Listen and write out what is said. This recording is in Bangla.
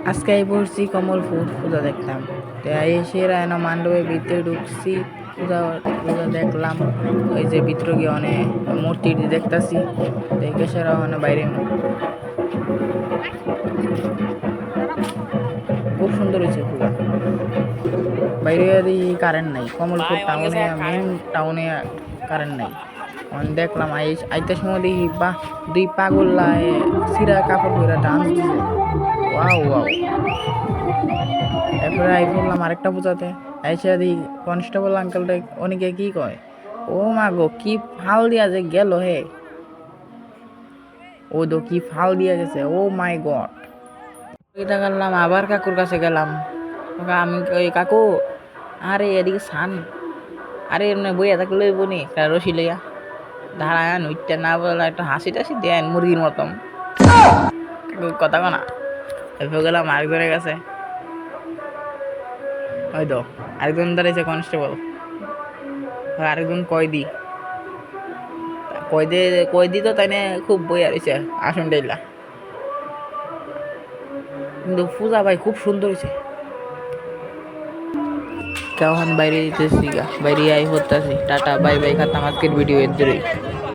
আজকে এই পড়ছি কমলপুর পূজা দেখতাম। তো এসে রায়না মান্ডবের ভিতরে ঢুকছি, পূজা পূজা দেখলাম। ওই যে ভিতরে গিয়ে অনেক মূর্তি দেখতাছি, দেখে সেরা মানে বাইরে খুব সুন্দর হয়েছে পূজা। বাইরে কারেন্ট নাই, কমলপুর টাউনে মেন টাউনে কারেন্ট নাই। দেখলাম আইতে সময় দেখি বা দুই পাগল্লায় সিরা কাপড় পরে ডান্স দিছে। Wow wow. এরপরে আই পড়লাম আরেকটা পূজাতে, আইসা দেখি কনস্টেবল আঙ্কেলটা অনেকে কি কয়, ও মা গো কি ফাল দিয়া যে গেল হে, ও তো কি ফাল দিয়া গেছে, ও মাই গড। এটা করলাম আবার কাকুর কাছে গেলাম, আমি ওই কাকু আরে এদিকে সান, আরে এমনি বইয়া থাকলে লইব নি রশি লইয়া দাঁড়ায় নইটা না বলে একটা হাসি টাসি দেন মুরগির মতন কথা কনা। এরপর গেলাম আরেকজনের কাছে, ওই তো আরেকজন দাঁড়িয়েছে কনস্টেবল, আরেকজন কয়দি তো তাই খুব বই আরছে আসন ডাইলা। কিন্তু পূজা ভাই খুব সুন্দর হয়েছে। কেমন বাইরে যেতেছি গা, বাইরে আই হতাছি, টাটা বাই বাই, খাতাম আজকের ভিডিও এর